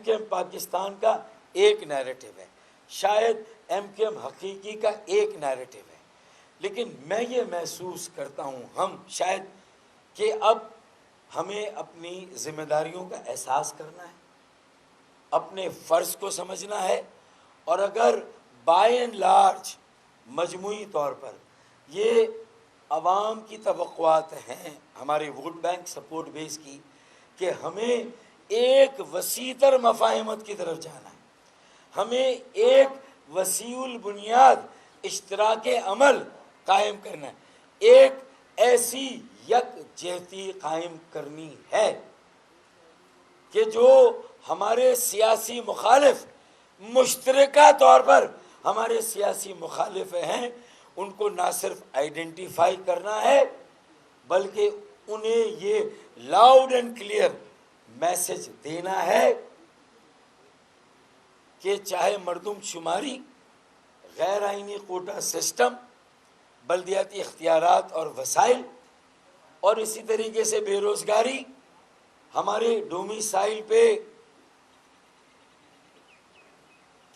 کے ایم پاکستان کا ایک نیریٹو ہے، شاید ایم کے ایم حقیقی کا ایک نیریٹو ہے، لیکن میں یہ محسوس کرتا ہوں ہم شاید کہ اب ہمیں اپنی ذمہ داریوں کا احساس کرنا ہے، اپنے فرض کو سمجھنا ہے، اور اگر بائی اینڈ لارج مجموعی طور پر یہ عوام کی توقعات ہیں ہمارے ووٹ بینک سپورٹ بیس کی کہ ہمیں ایک وسیع تر مفاہمت کی طرف جانا ہے، ہمیں ایک وسیع البنیاد اشتراک عمل قائم کرنا ہے، ایک ایسی یکجہتی قائم کرنی ہے کہ جو ہمارے سیاسی مخالف مشترکہ طور پر ہمارے سیاسی مخالف ہیں ان کو نہ صرف آئیڈینٹیفائی کرنا ہے بلکہ انہیں یہ لاؤڈ اینڈ کلیئر میسج دینا ہے کہ چاہے مردم شماری، غیر آئینی کوٹا سسٹم، بلدیاتی اختیارات اور وسائل، اور اسی طریقے سے بے روزگاری، ہمارے ڈومیسائل پہ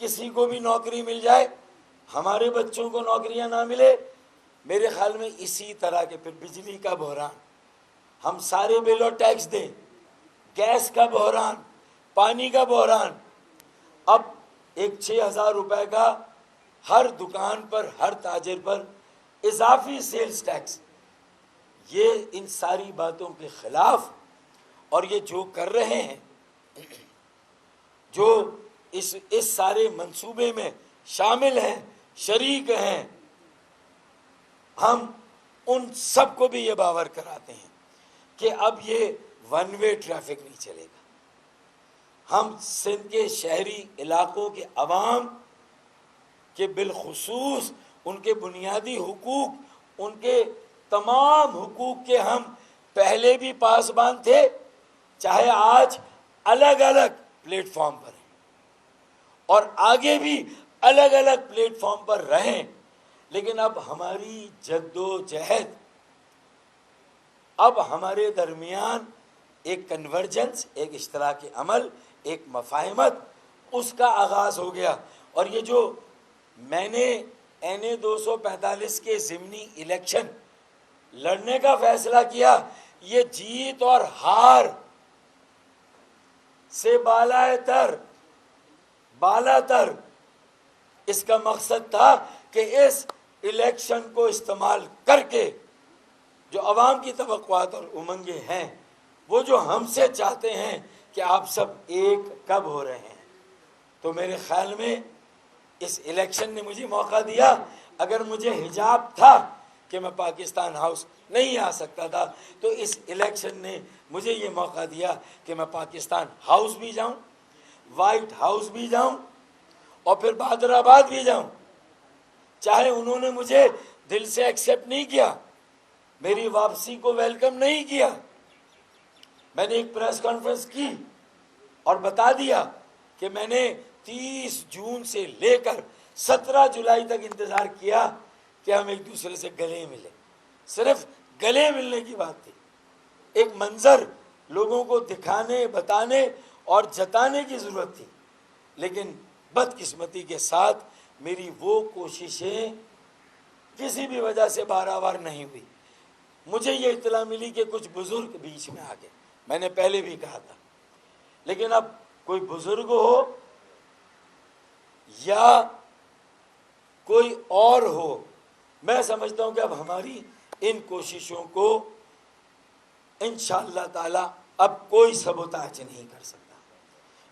کسی کو بھی نوکری مل جائے، ہمارے بچوں کو نوکریاں نہ ملے، میرے خیال میں اسی طرح کے پھر بجلی کا بحران، ہم سارے بل اور ٹیکس دیں، گیس کا بحران، پانی کا بحران، اب ایک 6,000 روپے کا ہر دکان پر ہر تاجر پر اضافی سیلز ٹیکس، یہ ان ساری باتوں کے خلاف، اور یہ جو کر رہے ہیں، جو اس سارے منصوبے میں شامل ہیں، شریک ہیں، ہم ان سب کو بھی یہ باور کراتے ہیں کہ اب یہ ون وے ٹریفک نہیں چلے گا، ہم سندھ کے شہری علاقوں کے عوام کہ بالخصوص ان کے بنیادی حقوق، ان کے تمام حقوق کے ہم پہلے بھی پاسبان تھے، چاہے آج الگ الگ پلیٹ فارم پر ہیں اور آگے بھی الگ الگ پلیٹ فارم پر رہیں، لیکن اب ہماری جد و جہد، اب ہمارے درمیان ایک کنورجنس، ایک اشتراک عمل، ایک مفاہمت، اس کا آغاز ہو گیا۔ اور یہ جو میں نے NA 245 کے ضمنی الیکشن لڑنے کا فیصلہ کیا، یہ جیت اور ہار سے بالا تر اس کا مقصد تھا کہ اس الیکشن کو استعمال کر کے جو عوام کی توقعات اور امنگیں ہیں، وہ جو ہم سے چاہتے ہیں کہ آپ سب ایک کب ہو رہے ہیں، تو میرے خیال میں اس الیکشن نے مجھے موقع دیا۔ اگر مجھے حجاب تھا کہ میں پاکستان ہاؤس نہیں آ سکتا تھا، تو اس الیکشن نے مجھے یہ موقع دیا کہ میں پاکستان ہاؤس بھی جاؤں، وائٹ ہاؤس بھی جاؤں، اور پھر بہادر آباد بھی جاؤں۔ چاہے انہوں نے مجھے دل سے ایکسیپٹ نہیں کیا، میری واپسی کو ویلکم نہیں کیا، میں نے ایک پریس کانفرنس کی اور بتا دیا کہ میں نے 30 جون سے لے کر 17 جولائی تک انتظار کیا کہ ہم ایک دوسرے سے گلے ملیں، صرف گلے ملنے کی بات تھی، ایک منظر لوگوں کو دکھانے، بتانے اور جتانے کی ضرورت تھی، لیکن بدقسمتی کے ساتھ میری وہ کوششیں کسی بھی وجہ سے بارآور نہیں ہوئی۔ مجھے یہ اطلاع ملی کہ کچھ بزرگ بیچ میں آ گئے، میں نے پہلے بھی کہا تھا، لیکن اب کوئی بزرگ ہو یا کوئی اور ہو، میں سمجھتا ہوں کہ اب ہماری ان کوششوں کو انشاءاللہ تعالی اب کوئی سبوتاج نہیں کر سکتا۔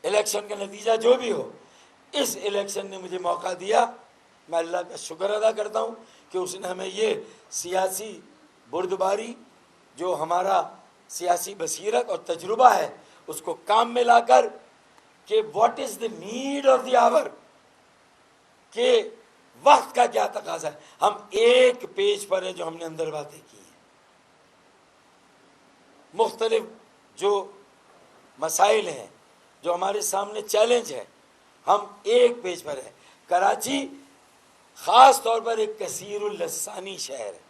الیکشن کا نتیجہ جو بھی ہو، اس الیکشن نے مجھے موقع دیا، میں اللہ کا شکر ادا کرتا ہوں کہ اس نے ہمیں یہ سیاسی بردباری، جو ہمارا سیاسی بصیرت اور تجربہ ہے، اس کو کام میں لا کر کہ what is the need of the hour, کہ وقت کا کیا تقاضا ہے۔ ہم ایک پیج پر ہے جو ہم نے اندر باتیں کی ہیں، مختلف جو مسائل ہیں، جو ہمارے سامنے چیلنج ہے، ہم ایک پیج پر ہیں۔ کراچی خاص طور پر ایک کثیر اللسانی شہر ہے،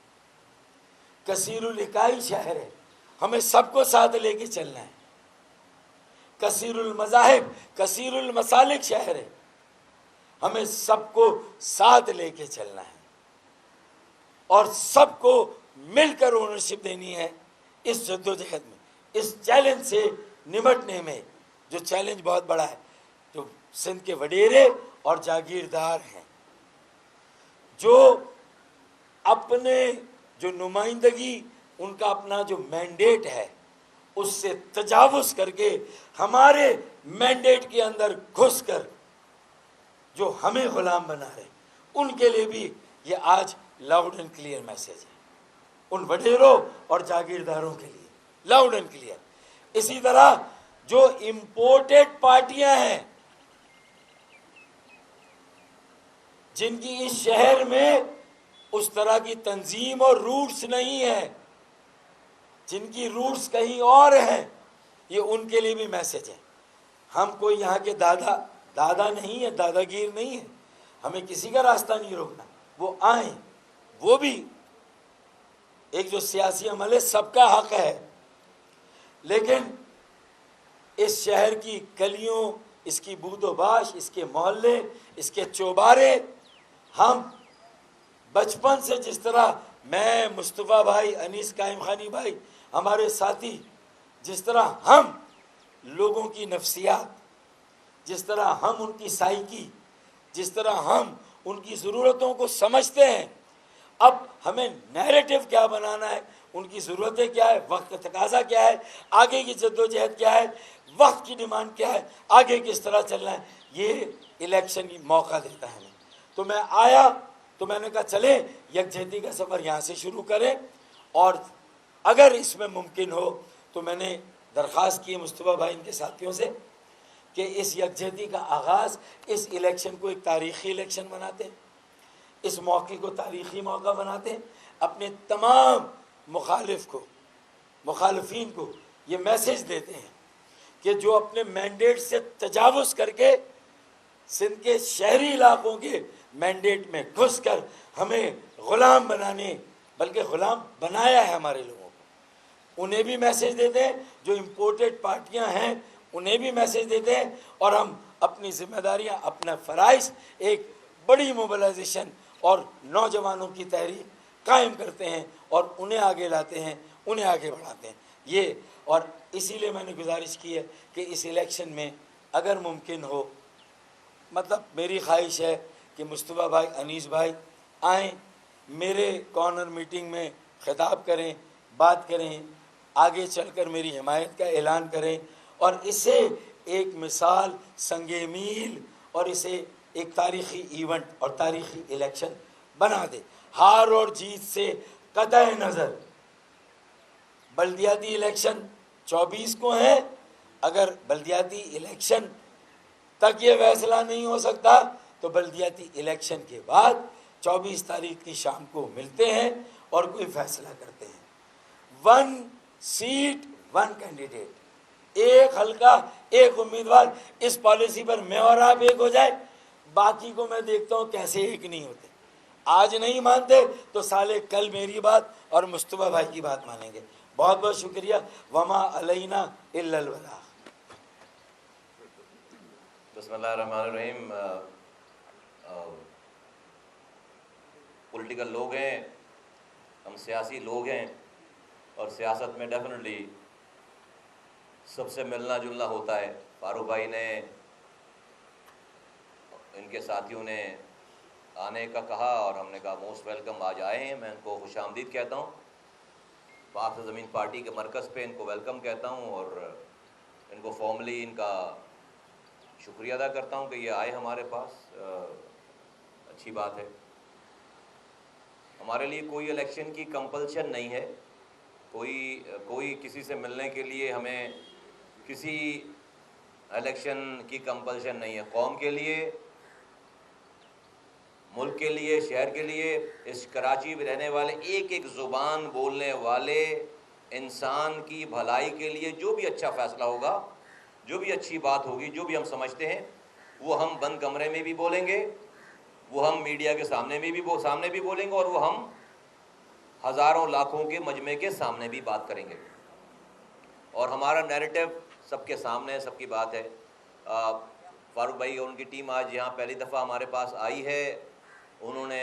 کثیر الاکائی شہر ہے، ہمیں سب کو ساتھ لے کے چلنا ہے۔ کثیر المذاہب کثیر المسالک شہر ہے. ہمیں سب کو ساتھ لے کے چلنا ہے اور سب کو مل کر اونرشپ دینی ہے اس جدوجہد میں، اس چیلنج سے نمٹنے میں، جو چیلنج بہت بڑا ہے. جو سندھ کے وڈیرے اور جاگیردار ہیں، جو اپنے جو نمائندگی، ان کا اپنا جو مینڈیٹ ہے اس سے تجاوز کر کے ہمارے مینڈیٹ کے اندر گھس کر جو ہمیں غلام بنا رہے، ان کے لیے بھی یہ آج لاؤڈ اینڈ کلیئر میسیج ہے. ان وڈیروں اور جاگیرداروں کے لیے لاؤڈ اینڈ کلیئر. اسی طرح جو امپورٹڈ پارٹیاں ہیں، جن کی اس شہر میں اس طرح کی تنظیم اور روٹس نہیں ہے، جن کی روٹس کہیں اور ہیں، یہ ان کے لیے بھی میسیج ہے. ہم کوئی یہاں کے دادا نہیں ہے، دادا گیر نہیں ہے. ہمیں کسی کا راستہ نہیں روکنا. وہ آئیں، وہ بھی ایک جو سیاسی عمل ہے سب کا حق ہے، لیکن اس شہر کی گلیوں، اس کی بود و باش، اس کے محلے، اس کے چوبارے، ہم بچپن سے جس طرح میں، مصطفیٰ بھائی، انیس قائم خانی بھائی، ہمارے ساتھی، جس طرح ہم لوگوں کی نفسیات، جس طرح ہم ان کی سائیکی، جس طرح ہم ان کی ضرورتوں کو سمجھتے ہیں، اب ہمیں نیریٹو کیا بنانا ہے، ان کی ضرورتیں کیا ہے، وقت کا تقاضا کیا ہے، آگے کی جدوجہد کیا ہے، وقت کی ڈیمانڈ کیا ہے، آگے کس طرح چلنا ہے، یہ الیکشن موقع دیتا ہے ہمیں. تو میں آیا تو میں نے کہا چلیں یکجہتی کا سفر یہاں سے شروع کریں، اور اگر اس میں ممکن ہو تو میں نے درخواست کی مصطفیٰ بھائی ان کے ساتھیوں سے کہ اس یکجہتی کا آغاز، اس الیکشن کو ایک تاریخی الیکشن بناتے ہیں، اس موقع کو تاریخی موقع بناتے ہیں، اپنے تمام مخالفین کو یہ میسیج دیتے ہیں کہ جو اپنے مینڈیٹ سے تجاوز کر کے سندھ کے شہری علاقوں کے مینڈیٹ میں گھس کر ہمیں غلام بنانے، بلکہ غلام بنایا ہے ہمارے لوگوں کو، انہیں بھی میسیج دیتے ہیں. جو امپورٹڈ پارٹیاں ہیں انہیں بھی میسیج دیتے ہیں، اور ہم اپنی ذمہ داریاں، اپنا فرائض، ایک بڑی موبلائزیشن اور نوجوانوں کی تحریک قائم کرتے ہیں اور انہیں آگے لاتے ہیں، انہیں آگے بڑھاتے ہیں. یہ اور اسی لیے میں نے گزارش کی ہے کہ اس الیکشن میں اگر ممکن ہو، مطلب میری خواہش ہے کہ مصطفیٰ بھائی، انیس بھائی آئیں، میرے کارنر میٹنگ میں خطاب کریں، بات کریں، آگے چل کر میری حمایت کا اعلان کریں، اور اسے ایک مثال سنگ میل اور اسے ایک تاریخی ایونٹ اور تاریخی الیکشن بنا دے. ہار اور جیت سے قطع نظر بلدیاتی الیکشن 24 کو ہیں، اگر بلدیاتی الیکشن تک یہ فیصلہ نہیں ہو سکتا تو بلدیاتی الیکشن کے بعد 24 تاریخ کی شام کو ملتے ہیں اور کوئی فیصلہ کرتے ہیں. 1 سیٹ 1 کینڈیڈیٹ، ایک حلقہ ایک امیدوار. اس پالیسی پر میں اور آپ ایک ہو جائے، باقی کو میں دیکھتا ہوں کیسے ایک نہیں ہوتے. آج نہیں مانتے تو سالے کل میری بات اور مصطفیٰ بھائی کی بات مانیں گے. بہت بہت شکریہ. وما علینا الا البلاغ. بسم اللہ الرحمن الرحیم. پولیٹیکل لوگ ہیں، ہم سیاسی لوگ ہیں، اور سیاست میں ڈیفینیٹلی سب سے ملنا جلنا ہوتا ہے. فاروق بھائی نے، ان کے ساتھیوں نے آنے کا کہا اور ہم نے کہا موسٹ ویلکم، آج آئے ہیں. میں ان کو خوش آمدید کہتا ہوں. پاک سے زمین پارٹی کے مرکز پہ ان کو ویلکم کہتا ہوں، اور ان کو فارملی ان کا شکریہ ادا کرتا ہوں کہ یہ آئے ہمارے پاس. اچھی بات ہے. ہمارے لیے کوئی الیکشن کی کمپلشن نہیں ہے، کوئی کسی سے ملنے کے لیے ہمیں کسی الیکشن کی کمپلشن نہیں ہے. قوم کے لیے، ملک کے لیے، شہر کے لیے، اس کراچی میں رہنے والے ایک ایک زبان بولنے والے انسان کی بھلائی کے لیے جو بھی اچھا فیصلہ ہوگا، جو بھی اچھی بات ہوگی، جو بھی ہم سمجھتے ہیں، وہ ہم بند کمرے میں بھی بولیں گے، وہ ہم میڈیا کے سامنے بھی بولیں گے، اور وہ ہم ہزاروں لاکھوں کے مجمع کے سامنے بھی بات کریں گے. اور ہمارا نیریٹو سب کے سامنے سب کی بات ہے. فاروق بھائی اور ان کی ٹیم آج یہاں پہلی دفعہ ہمارے پاس آئی ہے. انہوں نے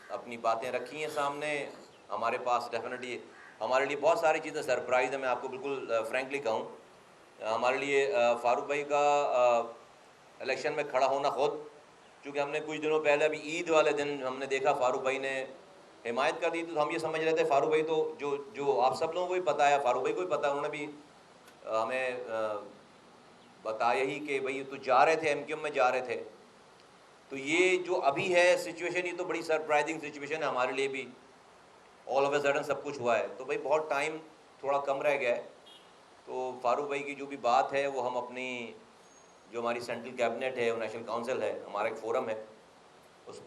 اپنی باتیں رکھی ہیں سامنے. ہمارے پاس ڈیفینیٹلی ہمارے لیے بہت ساری چیزیں سرپرائز ہیں. میں آپ کو بالکل فرینکلی کہوں, ہمارے لیے فاروق بھائی کا الیکشن میں کھڑا ہونا خود, چونکہ ہم نے کچھ دنوں پہلے ابھی عید والے دن ہم نے دیکھا فاروق بھائی نے حمایت کر دی, تو ہم یہ سمجھ رہے تھے فاروق بھائی تو جو آپ سب لوگوں کو بھی پتہ ہے, فاروق بھائی کو بھی پتہ ہے, انہوں نے بھی ہمیں بتایا ہی کہ بھئی تو جا رہے تھے ایم کیو ایم میں جا رہے تھے. تو یہ جو ابھی ہے سچویشن, یہ تو بڑی سرپرائزنگ سچویشن ہے ہمارے لیے بھی. آل آف اے سڈن سب کچھ ہوا ہے, تو بھائی بہت ٹائم تھوڑا کم رہ گیا ہے. تو فاروق بھائی کی جو بھی بات ہے وہ ہم اپنی جو ہماری سینٹرل کیبنٹ ہے, نیشنل کونسل ہے, ہمارا ایک فورم ہے, اس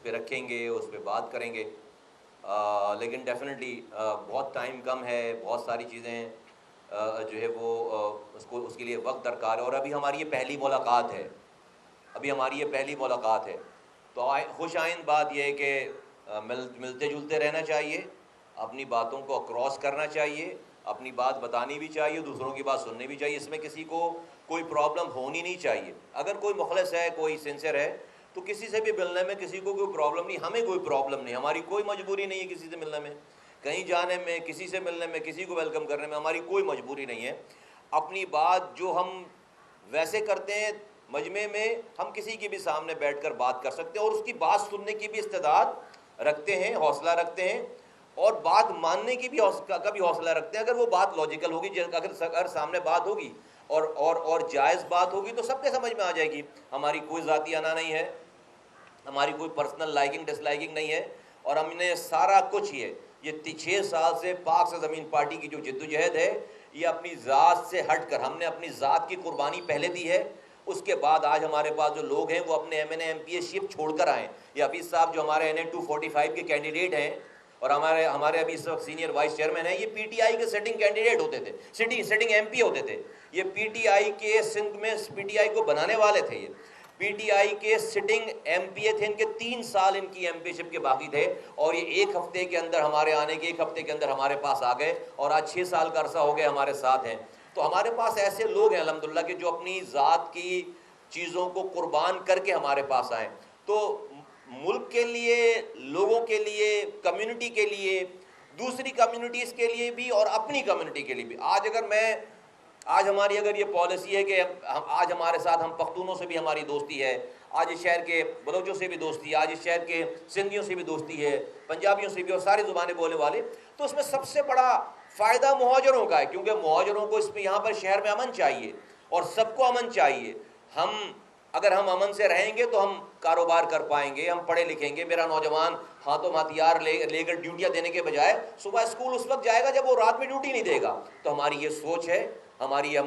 پہ رکھیں گے, اس پہ بات کریں گے. لیکن ڈیفینیٹلی بہت ٹائم کم ہے, بہت ساری چیزیں جو ہے وہ اس کے لیے وقت درکار ہے. اور ابھی ہماری یہ پہلی ملاقات ہے, تو خوش آئند بات یہ ہے کہ ملتے جلتے رہنا چاہیے, اپنی باتوں کو کراس کرنا چاہیے, اپنی بات بتانی بھی چاہیے, دوسروں کی بات سننی بھی چاہیے. اس میں کسی کو کوئی پرابلم ہونی نہیں چاہیے. اگر کوئی مخلص ہے, کوئی سنسر ہے, تو کسی سے بھی ملنے میں کسی کو کوئی پرابلم نہیں. ہمیں کوئی پرابلم نہیں, ہماری کوئی مجبوری نہیں ہے کسی سے ملنے میں, کہیں جانے میں, کسی سے ملنے میں, کسی کو ویلکم کرنے میں ہماری کوئی مجبوری نہیں ہے. اپنی بات جو ہم ویسے کرتے ہیں مجمع میں, ہم کسی کے بھی سامنے بیٹھ کر بات کر سکتے ہیں, اور اس کی بات سننے کی بھی استعداد رکھتے ہیں, حوصلہ رکھتے ہیں, اور بات ماننے کی بھی کا بھی حوصلہ رکھتے ہیں. اگر وہ بات لاجیکل ہوگی, اگر سامنے بات ہوگی اور جائز بات ہوگی تو سب کے سمجھ میں آ جائے گی. ہماری کوئی ذاتی انا نہیں ہے, ہماری کوئی پرسنل لائکنگ ڈس لائکنگ نہیں ہے, اور ہم نے سارا کچھ یہ 6 سال سے پاک سے زمین پارٹی کی جو جدوجہد ہے, یہ اپنی ذات سے ہٹ کر ہم نے اپنی ذات کی قربانی پہلے دی ہے. اس کے بعد آج ہمارے پاس جو لوگ ہیں وہ اپنے M N A M P A ship چھوڑ کر آئیں. یہ حفیظ صاحب جو ہمارے این اے 245 کے کینڈیڈیٹ ہیں, اور ہمارے ابھی اس وقت سینئر وائس چیئرمین ہیں, یہ پی ٹی آئی کے سٹنگ کینڈیڈیٹ ہوتے تھے, سٹنگ ایم پی ہوتے تھے. یہ پی ٹی آئی کے سندھ میں پی ٹی آئی کو بنانے والے تھے, یہ پی ٹی آئی کے سٹنگ ایم پی اے تھے. ان کے 3 سال ان کی ایم پی شپ کے باقی تھے, اور یہ 1 ہفتے کے اندر ہمارے آنے کے 1 ہفتے کے اندر ہمارے پاس آ گئے, اور آج 6 سال کا عرصہ ہو گیا ہمارے ساتھ ہیں. تو ہمارے پاس ایسے لوگ ہیں الحمدللہ کہ جو اپنی ذات کی چیزوں کو قربان کر کے ہمارے پاس آئیں. تو ملک کے لیے, لوگوں کے لیے, کمیونٹی کے لیے, دوسری کمیونٹیز کے لیے بھی, اور اپنی کمیونٹی کے لیے بھی, آج ہماری اگر یہ پالیسی ہے کہ آج ہمارے ساتھ ہم پختونوں سے بھی ہماری دوستی ہے, آج اس شہر کے بلوچوں سے بھی دوستی ہے, آج اس شہر کے سندھیوں سے بھی دوستی ہے, پنجابیوں سے بھی, اور ساری زبانیں بولنے والے. تو اس میں سب سے بڑا فائدہ مہاجروں کا ہے, کیونکہ مہاجروں کو اس میں یہاں پر شہر میں امن چاہیے, اور سب کو امن چاہیے. اگر ہم امن سے رہیں گے تو ہم کاروبار کر پائیں گے, ہم پڑھے لکھیں گے. میرا نوجوان ہاتھوں ہتھیار لے کر ڈیوٹیاں دینے کے بجائے صبح اسکول اس وقت جائے گا جب وہ رات میں ڈیوٹی نہیں دے گا. تو ہماری یہ سوچ ہے, ہماری یہ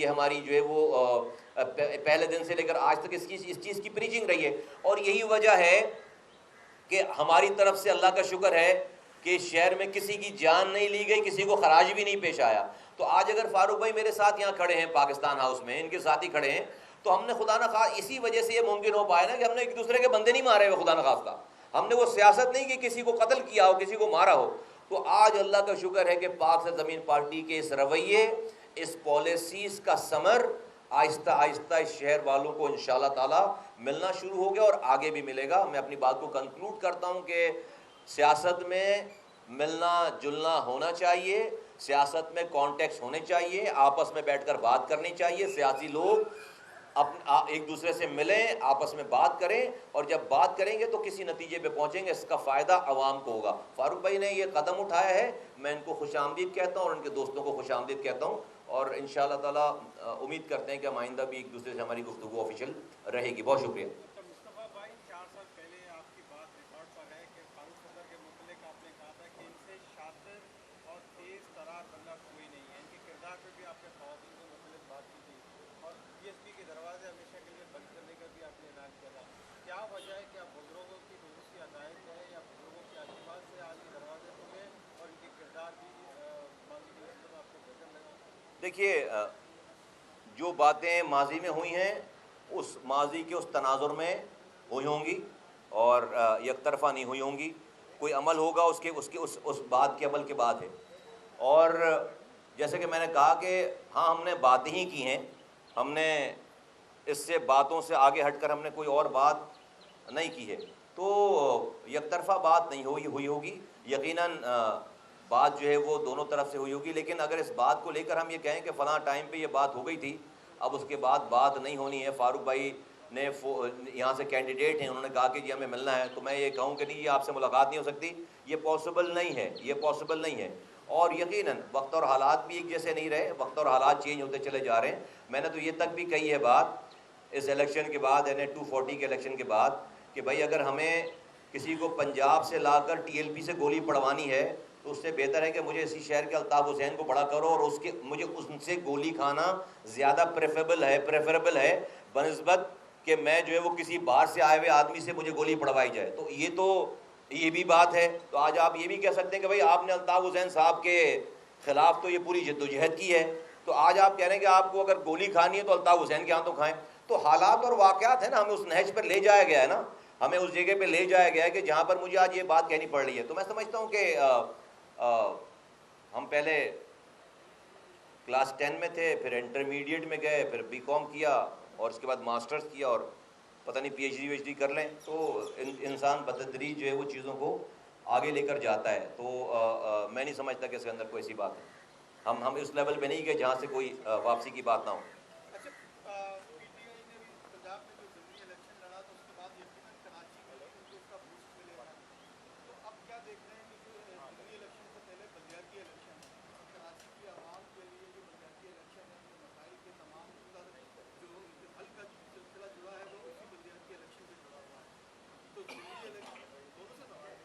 ہماری جو ہے وہ پہلے دن سے لے کر آج تک اس چیز کی پریچنگ رہی ہے. اور یہی وجہ ہے کہ ہماری طرف سے اللہ کا شکر ہے کہ شہر میں کسی کی جان نہیں لی گئی, کسی کو خراج بھی نہیں پیش آیا. تو آج اگر فاروق بھائی میرے ساتھ یہاں کھڑے ہیں پاکستان ہاؤس میں, ان کے ساتھ ہی کھڑے ہیں, تو ہم نے خدا نخواستہ اسی وجہ سے یہ ممکن ہو پایا نا کہ ہم نے ایک دوسرے کے بندے نہیں مارے ہوئے, خدا نخواستہ ہم نے وہ سیاست نہیں کہ کسی کو قتل کیا ہو, کسی کو مارا ہو. تو آج اللہ کا شکر ہے کہ پاک سے زمین پارٹی کے اس رویے, اس پالیسیز کا ثمر آہستہ آہستہ اس شہر والوں کو انشاءاللہ تعالی ملنا شروع ہو گیا, اور آگے بھی ملے گا. میں اپنی بات کو کنکلوڈ کرتا ہوں کہ سیاست میں ملنا جلنا ہونا چاہیے, سیاست میں کانٹیکس ہونے چاہیے, آپس میں بیٹھ کر بات کرنی چاہیے. سیاسی لوگ ایک دوسرے سے ملیں, آپس میں بات کریں, اور جب بات کریں گے تو کسی نتیجے پہ پہنچیں گے, اس کا فائدہ عوام کو ہوگا. فاروق بھائی نے یہ قدم اٹھایا ہے, میں ان کو خوش آمدید کہتا ہوں, اور ان کے دوستوں کو خوش آمدید کہتا ہوں, اور انشاءاللہ تعالیٰ امید کرتے ہیں کہ ہم آئندہ بھی ایک دوسرے سے ہماری گفتگو آفیشیل رہے گی. بہت شکریہ. مصطفیٰ بھائی 4 سال پہلے آپ کی بات ریکارڈ پر ہے کہ فاروق صدر کے متعلق آپ نے کہا تھا کہ ان سے شاطر اور تیز ترار بندہ کوئی نہیں ہے. ان کے کردار پہ بھی آپ نے خواتین کے متعلق بات کی تھی, اور پی ایس پی کے دروازے ہمیشہ کے لیے بند کرنے کا بھی آپ نے اعلان کیا تھا. کیا وجہ ہے کہ آپ بزرگوں کی درست ہدایت ہے, یا بزرگوں کے آشیرواد سے آج یہ دروازے کھلے, اور ان کے کردار بھی ماضی کے وقت میں آپ کو بہتر لگا؟ دیکھیے, جو باتیں ماضی میں ہوئی ہیں اس ماضی کے اس تناظر میں ہوئی ہوں گی, اور یک طرفہ نہیں ہوئی ہوں گی. کوئی عمل ہوگا اس بات کے عمل کے بعد ہے. اور جیسے کہ میں نے کہا کہ ہاں ہم نے باتیں ہی کی ہیں, ہم نے اس سے باتوں سے آگے ہٹ کر ہم نے کوئی اور بات نہیں کی ہے, تو یک طرفہ بات نہیں ہوئی ہوگی, یقیناً بات جو ہے وہ دونوں طرف سے ہوئی ہوگی. لیکن اگر اس بات کو لے کر ہم یہ کہیں کہ فلاں ٹائم پہ یہ بات ہو گئی تھی, اب اس کے بعد بات نہیں ہونی ہے, فاروق بھائی نے یہاں سے کینڈیڈیٹ ہیں, انہوں نے کہا کہ جی ہمیں ملنا ہے, تو میں یہ کہوں کہ نہیں یہ آپ سے ملاقات نہیں ہو سکتی, یہ پاسبل نہیں ہے, یہ پاسبل نہیں ہے. اور یقیناً وقت اور حالات بھی ایک جیسے نہیں رہے, وقت اور حالات چینج ہوتے چلے جا رہے ہیں. میں نے تو یہ تک بھی کہی ہے بات اس الیکشن کے بعد, یعنی 240 کے الیکشن کے بعد, کہ بھائی اگر ہمیں کسی کو پنجاب سے لا کر ٹی ایل پی سے گولی پڑوانی ہے تو اس سے بہتر ہے کہ مجھے اسی شہر کے الطاف حسین کو پڑا کرو, اور مجھے ان سے گولی کھانا زیادہ پریفریبل ہے بنسبت کہ میں جو ہے وہ کسی باہر سے آئے ہوئے آدمی سے مجھے گولی پڑوائی جائے. تو یہ بھی بات ہے. تو آج آپ یہ بھی کہہ سکتے ہیں کہ بھائی آپ نے الطاف حسین صاحب کے خلاف تو یہ پوری جدوجہد کی ہے, تو آج آپ کہہ رہے ہیں کہ آپ کو اگر گولی کھانی ہے تو الطاف حسین کے ہاتھوں کھائیں. تو حالات اور واقعات ہیں نا, ہمیں اس نہج پر لے جایا گیا ہے نا, ہمیں اس جگہ پہ لے جایا گیا ہے کہ جہاں پر مجھے آج یہ بات کہنی پڑ رہی ہے. تو میں سمجھتا ہوں کہ ہم پہلے کلاس 10 میں تھے, پھر انٹرمیڈیٹ میں گئے, پھر بی کام کیا, اور اس کے بعد ماسٹرز کیا, اور پتہ نہیں پی ایچ ڈی کر لیں, تو انسان بتدریج جو ہے وہ چیزوں کو آگے لے کر جاتا ہے. تو میں نہیں سمجھتا کہ اس کے اندر کوئی ایسی بات ہے. ہم اس لیول پہ نہیں گئے جہاں سے کوئی واپسی کی بات نہ ہو. اچھا پی ٹی آئی نے بھی پنجاب میں جو ضمنی الیکشن لڑا تو اس کے بعد یقیناً کراچی میں بھی ان کو اس کا بوسٹ ملے گا. تو اب کیا دیکھ رہے ہیں کہ جو ضمنی الیکشن سے پہلے بلدیاتی الیکشن ہے, کراچی کی عوام کے لیے جو بلدیاتی الیکشن ہے ان مسائل کے تمام جو حل کا سلسلہ جڑا ہے وہ اسی بلدیاتی الیکشن سے جڑا ہوا ہے. تو ضمنی الیکشن دونوں سے سوال ہے,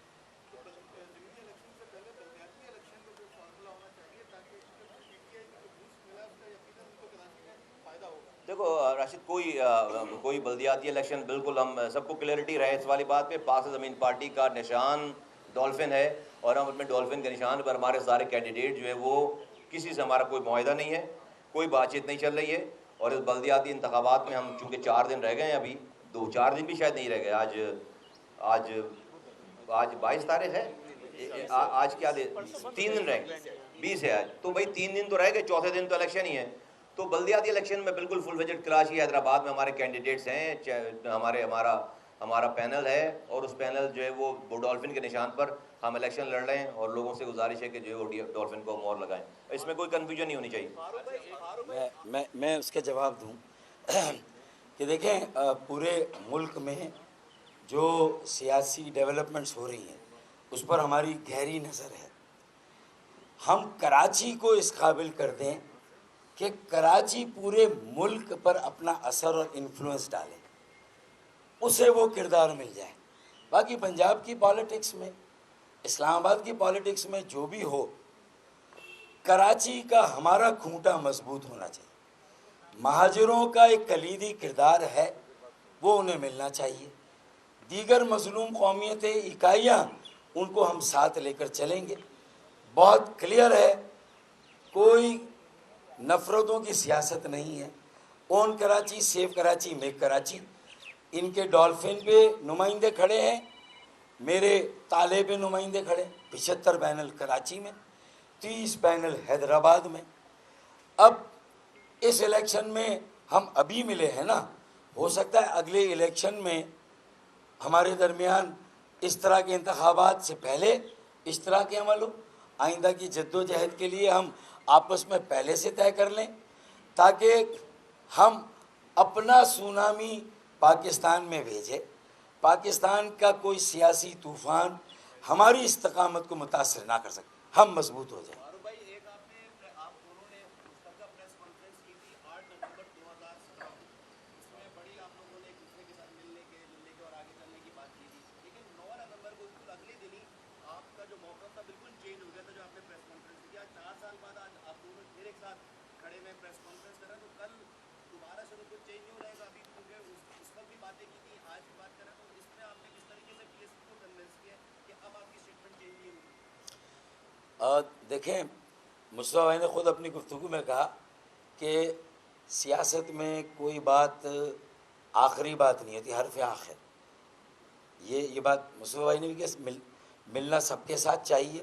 تو ضمنی الیکشن سے پہلے بلدیاتی الیکشن کا کوئی فارمولہ ہونا چاہیے تاکہ پی ٹی آئی کو جو بوسٹ ملا اس کا یقیناً ان کو کراچی میں فائدہ ہوگا. دیکھو راشد, کوئی بلدیاتی الیکشن, بالکل ہم سب کو کلیئرٹی رہے اس والی بات پہ, پاک زمین پارٹی کا نشان ڈولفن ہے, اور ہم اپنے ڈولفن کے نشان پر ہمارے سارے کینڈیڈیٹ جو ہے وہ کسی سے ہمارا کوئی معاہدہ نہیں ہے, کوئی بات چیت نہیں چل رہی ہے. اور اس بلدیاتی انتخابات میں ہم چونکہ 4 دن رہ گئے ہیں, ابھی 4 دن بھی شاید نہیں رہ گئے, آج 22 تاریخ ہے, آج کیا 3 دن رہ گئے, 20 ہے آج, تو بھائی 3 دن تو رہ گئے, چوتھے دن تو الیکشن ہی ہے. تو بلدیاتی الیکشن میں بالکل فل وجٹ کراچی حیدرآباد میں ہمارے کینڈیڈیٹس ہیں, ہمارا پینل ہے, اور اس پینل جو ہے وہ ڈولفن کے نشان پر ہم الیکشن لڑ رہے ہیں, اور لوگوں سے گزارش ہے کہ جو ہے وہ ڈولفن کو مور لگائیں. اس میں کوئی کنفیوژن نہیں ہونی چاہیے. میں اس کے جواب دوں کہ دیکھیں پورے ملک میں جو سیاسی ڈیولپمنٹس ہو رہی ہیں اس پر ہماری گہری نظر ہے. ہم کراچی کو اس قابل کر دیں کہ کراچی پورے ملک پر اپنا اثر اور انفلوئنس ڈالے, اسے وہ کردار مل جائے. باقی پنجاب کی پالیٹکس میں, اسلام آباد کی پالیٹکس میں جو بھی ہو, کراچی کا ہمارا کھوٹا مضبوط ہونا چاہیے. مہاجروں کا ایک کلیدی کردار ہے, وہ انہیں ملنا چاہیے. دیگر مظلوم قومیتیں, اکائیاں, ان کو ہم ساتھ لے کر چلیں گے. بہت کلیئر ہے, کوئی نفرتوں کی سیاست نہیں ہے. اون کراچی, سیف کراچی, میک کراچی. ان کے ڈولفن پہ نمائندے کھڑے ہیں, میرے تالے پہ نمائندے کھڑے, 75 پینل کراچی میں, 30 پینل حیدرآباد میں. اب اس الیکشن میں ہم ابھی ملے ہیں نا, ہو سکتا ہے اگلے الیکشن میں ہمارے درمیان اس طرح کے انتخابات سے پہلے اس طرح کے عمل ہو. آئندہ کی جد و جہد کے لیے ہم آپس میں پہلے سے طے کر لیں, تاکہ ہم اپنا سونامی پاکستان میں بھیجے. پاکستان کا کوئی سیاسی طوفان ہماری استقامت کو متاثر نہ کر سکے, ہم مضبوط ہو جائیں. فاروق بھائی, ایک آپ دونوں نے مشترکہ پریس کانفرنس کی تھی 8 نومبر 2017. اس میں بڑی آپ لوگوں نے ایک دوسرے کے ساتھ ملنے کے اور آگے چلنے کی بات کی تھی. لیکن 9 نومبر کو بالکل اگلے دن ہی آپ کا جو موقف تھا بالکل چینج ہو گیا تھا, جو آپ نے پریس کانفرنس کی. آج 4 سال بعد آج آپ دونوں پھر ایک ساتھ کھڑے ہوئے پریس کانفرنس کر رہے ہیں, تو کل دوبارہ سے تو کچھ چینج نہیں ہو رہے گا. ابھی کیونکہ اس وقت بھی باتیں کی تھی, آج بھی بات کر رہے ہیں, تو اس میں آپ نے کس طریقے سے پی ایس پی کو کنوینس کیا کہ اب آپ کی اسٹیٹمنٹ چینج نہیں ہوگی؟ دیکھیں, مصطفیٰ بھائی نے خود اپنی گفتگو میں کہا کہ سیاست میں کوئی بات آخری بات نہیں ہوتی, حرف آخر. یہ بات مصطفیٰ بھائی نے بھی کہ ملنا سب کے ساتھ چاہیے.